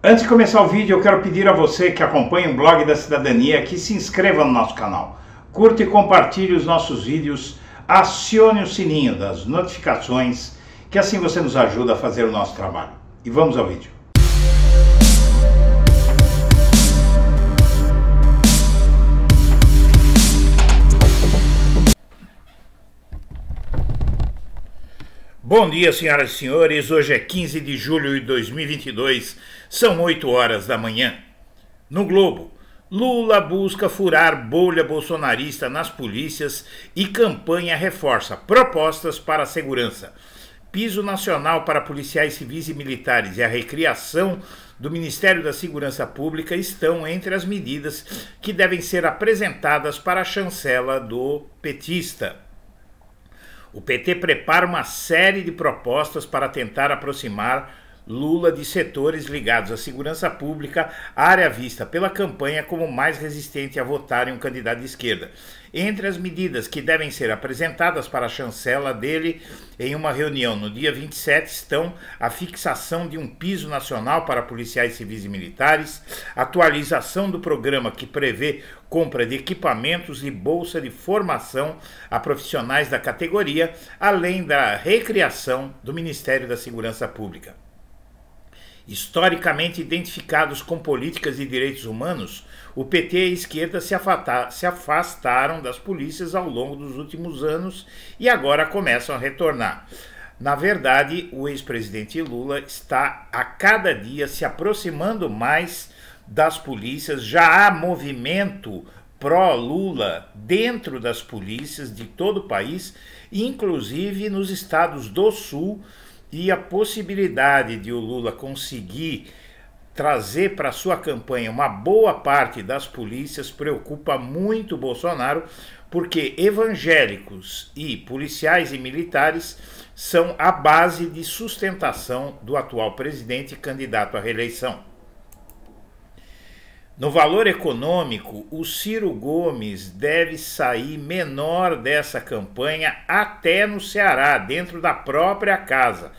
Antes de começar o vídeo, eu quero pedir a você que acompanha o Blog da Cidadania que se inscreva no nosso canal. Curta e compartilhe os nossos vídeos, acione o sininho das notificações, que assim você nos ajuda a fazer o nosso trabalho. E vamos ao vídeo. Bom dia, senhoras e senhores. Hoje é 15 de julho de 2022, são 8 horas da manhã. No Globo, Lula busca furar bolha bolsonarista nas polícias e campanha reforça propostas para a segurança. Piso nacional para policiais civis e militares e a recriação do Ministério da Segurança Pública estão entre as medidas que devem ser apresentadas para a chancela do petista. O PT prepara uma série de propostas para tentar aproximar Lula de setores ligados à segurança pública, área vista pela campanha como mais resistente a votar em um candidato de esquerda. Entre as medidas que devem ser apresentadas para a chancela dele em uma reunião no dia 27 estão a fixação de um piso nacional para policiais civis e militares, atualização do programa que prevê compra de equipamentos e bolsa de formação a profissionais da categoria, além da recriação do Ministério da Segurança Pública. Historicamente identificados com políticas de direitos humanos, o PT e a esquerda se afastaram das polícias ao longo dos últimos anos e agora começam a retornar. Na verdade, o ex-presidente Lula está a cada dia se aproximando mais das polícias. Já há movimento pró-Lula dentro das polícias de todo o país, inclusive nos estados do Sul, e a possibilidade de o Lula conseguir trazer para sua campanha uma boa parte das polícias preocupa muito Bolsonaro, porque evangélicos e policiais e militares são a base de sustentação do atual presidente e candidato à reeleição. No valor econômico, o Ciro Gomes deve sair menor dessa campanha até no Ceará, dentro da própria casa.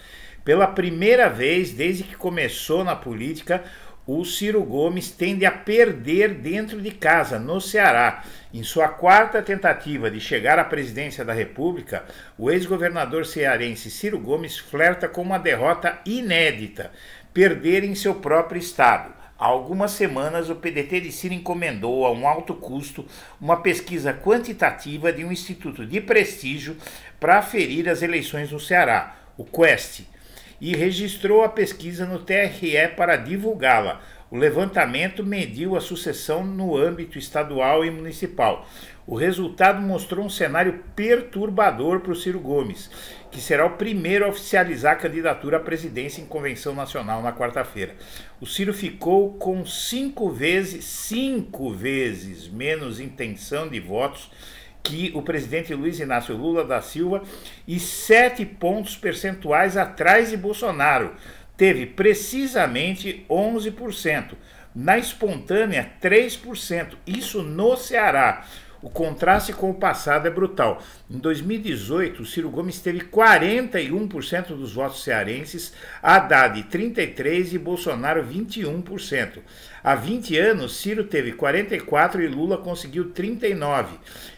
Pela primeira vez desde que começou na política, o Ciro Gomes tende a perder dentro de casa, no Ceará. Em sua quarta tentativa de chegar à presidência da República, o ex-governador cearense Ciro Gomes flerta com uma derrota inédita, perder em seu próprio estado. Há algumas semanas, o PDT de Ciro encomendou a um alto custo uma pesquisa quantitativa de um instituto de prestígio para aferir as eleições no Ceará, o Quest, e registrou a pesquisa no TRE para divulgá-la. O levantamento mediu a sucessão no âmbito estadual e municipal. O resultado mostrou um cenário perturbador para o Ciro Gomes, que será o primeiro a oficializar a candidatura à presidência em convenção nacional na quarta-feira. O Ciro ficou com cinco vezes menos intenção de votos que o presidente Luiz Inácio Lula da Silva e 7 pontos percentuais atrás de Bolsonaro. Teve precisamente 11%, na espontânea 3%, isso no Ceará. O contraste com o passado é brutal. Em 2018, Ciro Gomes teve 41% dos votos cearenses, Haddad 33% e Bolsonaro 21%. Há 20 anos, Ciro teve 44% e Lula conseguiu 39%.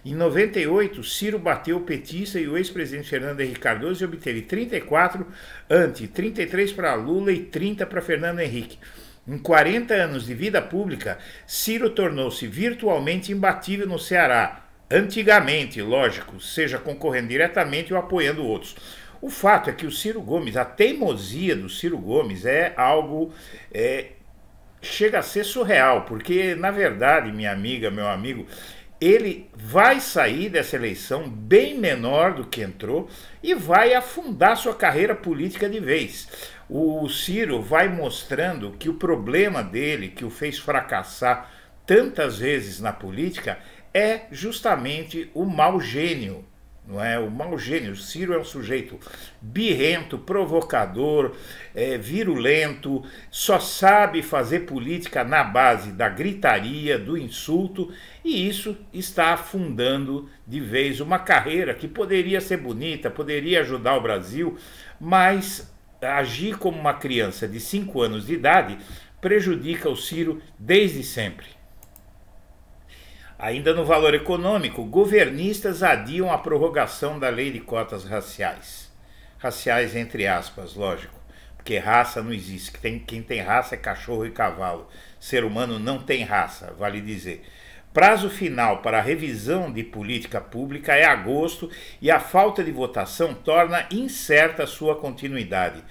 Em 98, Ciro bateu o petista e o ex-presidente Fernando Henrique Cardoso e obteve 34%, ante 33% para Lula e 30% para Fernando Henrique. Em 40 anos de vida pública, Ciro tornou-se virtualmente imbatível no Ceará. Antigamente, lógico, seja concorrendo diretamente ou apoiando outros. O fato é que o Ciro Gomes, a teimosia do Ciro Gomes é algo, chega a ser surreal, porque na verdade, minha amiga, meu amigo, ele vai sair dessa eleição bem menor do que entrou e vai afundar sua carreira política de vez. O Ciro vai mostrando que o problema dele, que o fez fracassar tantas vezes na política, é justamente o mau gênio. Não é? O mau gênio. O Ciro é um sujeito birrento, provocador, virulento, só sabe fazer política na base da gritaria, do insulto, e isso está afundando de vez uma carreira que poderia ser bonita, poderia ajudar o Brasil, mas agir como uma criança de 5 anos de idade prejudica o Ciro desde sempre. Ainda no valor econômico, governistas adiam a prorrogação da lei de cotas raciais. Raciais entre aspas, lógico, porque raça não existe. Quem tem raça é cachorro e cavalo. Ser humano não tem raça, vale dizer. Prazo final para a revisão de política pública é agosto e a falta de votação torna incerta sua continuidade.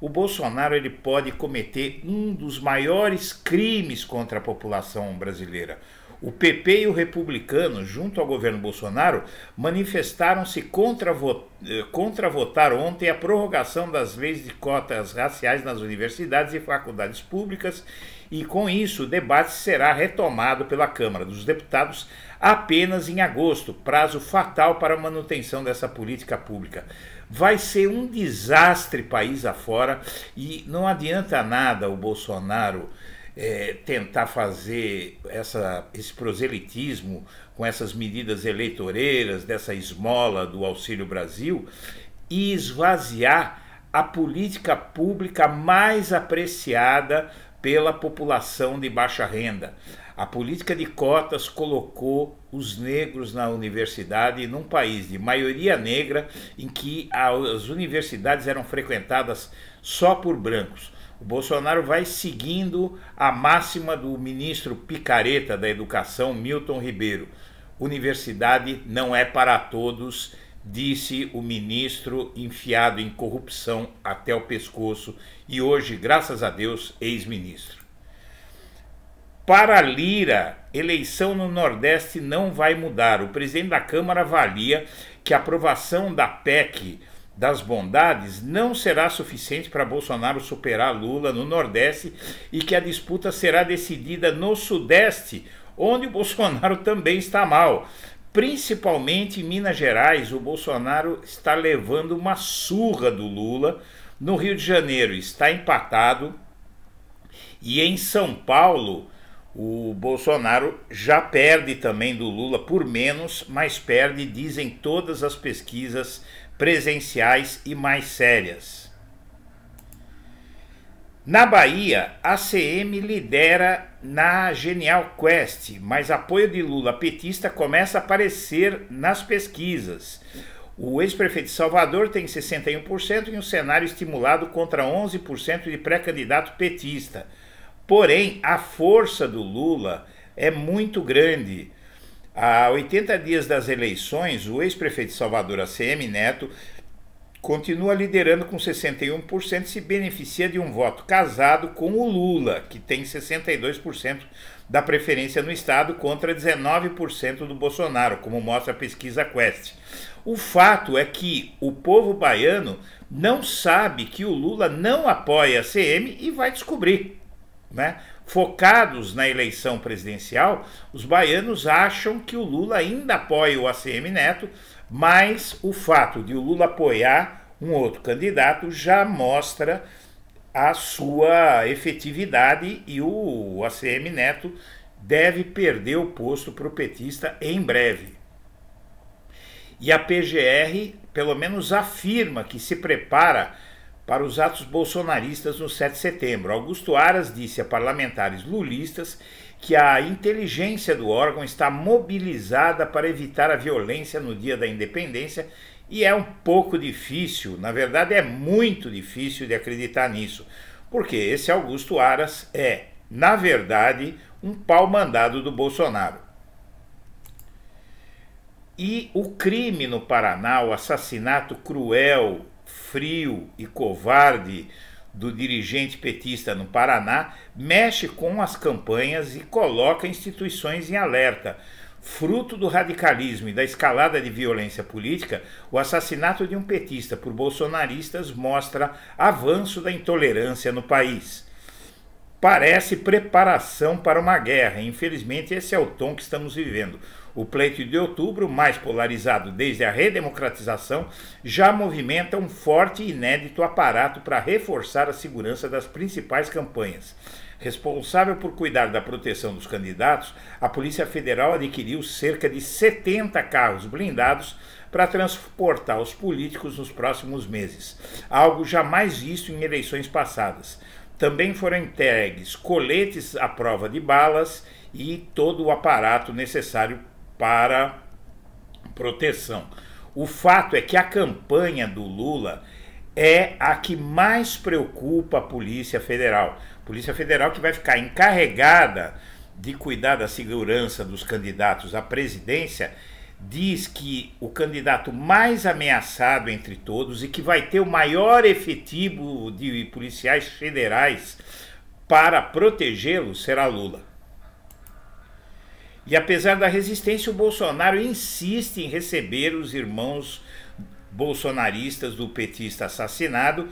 O Bolsonaro ele pode cometer um dos maiores crimes contra a população brasileira. O PP e o republicano, junto ao governo Bolsonaro, manifestaram-se contra votar ontem a prorrogação das leis de cotas raciais nas universidades e faculdades públicas e, com isso, o debate será retomado pela Câmara dos Deputados apenas em agosto, prazo fatal para a manutenção dessa política pública. Vai ser um desastre país afora e não adianta nada o Bolsonaro tentar fazer esse proselitismo com essas medidas eleitoreiras, dessa esmola do Auxílio Brasil e esvaziar a política pública mais apreciada pela população de baixa renda. A política de cotas colocou os negros na universidade num país de maioria negra em que as universidades eram frequentadas só por brancos. O Bolsonaro vai seguindo a máxima do ministro picareta da Educação, Milton Ribeiro. Universidade não é para todos, disse o ministro enfiado em corrupção até o pescoço e hoje, graças a Deus, ex-ministro. Para Lira, eleição no Nordeste não vai mudar. O presidente da Câmara avalia que a aprovação da PEC das bondades não será suficiente para Bolsonaro superar Lula no Nordeste e que a disputa será decidida no Sudeste, onde o Bolsonaro também está mal. Principalmente em Minas Gerais, o Bolsonaro está levando uma surra do Lula. No Rio de Janeiro está empatado e em São Paulo o Bolsonaro já perde também do Lula por menos, mas perde, dizem todas as pesquisas presenciais e mais sérias. Na Bahia, a ACM lidera na Genial Quest, mas apoio de Lula petista começa a aparecer nas pesquisas. O ex-prefeito de Salvador tem 61% em um cenário estimulado contra 11% de pré-candidato petista. Porém, a força do Lula é muito grande. Há 80 dias das eleições, o ex-prefeito de Salvador, ACM Neto, continua liderando com 61% e se beneficia de um voto casado com o Lula, que tem 62% da preferência no estado contra 19% do Bolsonaro, como mostra a pesquisa Quest. O fato é que o povo baiano não sabe que o Lula não apoia a ACM e vai descobrir, né? Focados na eleição presidencial, os baianos acham que o Lula ainda apoia o ACM Neto, mas o fato de o Lula apoiar um outro candidato já mostra a sua efetividade e o ACM Neto deve perder o posto para o petista em breve. E a PGR, pelo menos, afirma que se prepara para os atos bolsonaristas no 7 de setembro. Augusto Aras disse a parlamentares lulistas que a inteligência do órgão está mobilizada para evitar a violência no dia da independência e é um pouco difícil, na verdade é muito difícil de acreditar nisso, porque esse Augusto Aras é, na verdade, um pau-mandado do Bolsonaro. E o crime no Paraná, o assassinato cruel, frio e covarde do dirigente petista no Paraná, mexe com as campanhas e coloca instituições em alerta. Fruto do radicalismo e da escalada de violência política, o assassinato de um petista por bolsonaristas mostra avanço da intolerância no país. Parece preparação para uma guerra. Infelizmente, esse é o tom que estamos vivendo. O pleito de outubro, mais polarizado desde a redemocratização, já movimenta um forte e inédito aparato para reforçar a segurança das principais campanhas. Responsável por cuidar da proteção dos candidatos, a Polícia Federal adquiriu cerca de 70 carros blindados para transportar os políticos nos próximos meses, algo jamais visto em eleições passadas. também foram entregues coletes à prova de balas e todo o aparato necessário para proteção. O fato é que a campanha do Lula é a que mais preocupa a Polícia Federal. Polícia Federal que vai ficar encarregada de cuidar da segurança dos candidatos à presidência, diz que o candidato mais ameaçado entre todos e que vai ter o maior efetivo de policiais federais para protegê-lo será Lula. E apesar da resistência, o Bolsonaro insiste em receber os irmãos bolsonaristas do petista assassinado,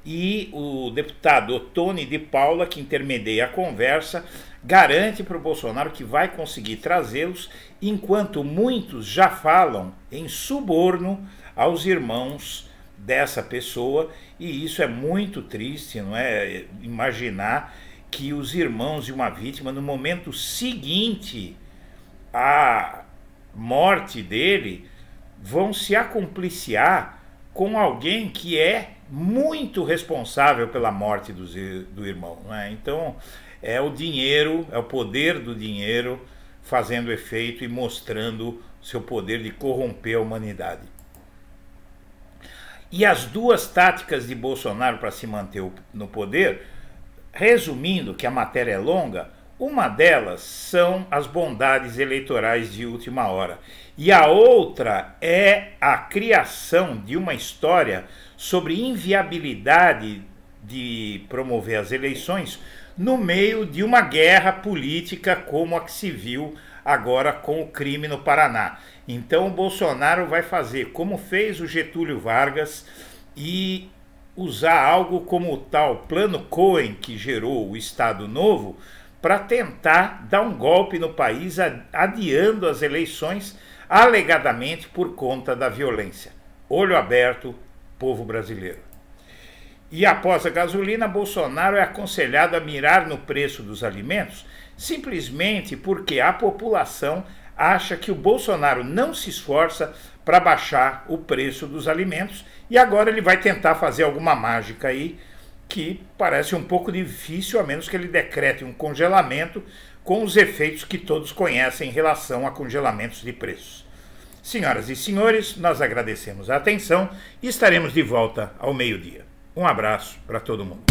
e o deputado Ottoni de Paula, que intermedia a conversa, garante para o Bolsonaro que vai conseguir trazê-los, enquanto muitos já falam em suborno aos irmãos dessa pessoa, e isso é muito triste, não é? Imaginar que os irmãos de uma vítima, no momento seguinte à morte dele, vão se acompliciar com alguém que é muito responsável pela morte do irmão, né? Então é o dinheiro, é o poder do dinheiro fazendo efeito e mostrando seu poder de corromper a humanidade. E as duas táticas de Bolsonaro para se manter no poder, resumindo que a matéria é longa, uma delas são as bondades eleitorais de última hora. E a outra é a criação de uma história sobre inviabilidade de promover as eleições no meio de uma guerra política como a que se viu agora com o crime no Paraná. Então o Bolsonaro vai fazer como fez o Getúlio Vargas e usar algo como o tal Plano Cohen, que gerou o Estado Novo, para tentar dar um golpe no país, adiando as eleições, alegadamente por conta da violência. Olho aberto, povo brasileiro. E após a gasolina, Bolsonaro é aconselhado a mirar no preço dos alimentos, simplesmente porque a população acha que o Bolsonaro não se esforça para baixar o preço dos alimentos, e agora ele vai tentar fazer alguma mágica aí, que parece um pouco difícil, a menos que ele decrete um congelamento com os efeitos que todos conhecem em relação a congelamentos de preços. Senhoras e senhores, nós agradecemos a atenção e estaremos de volta ao meio-dia. Um abraço para todo mundo.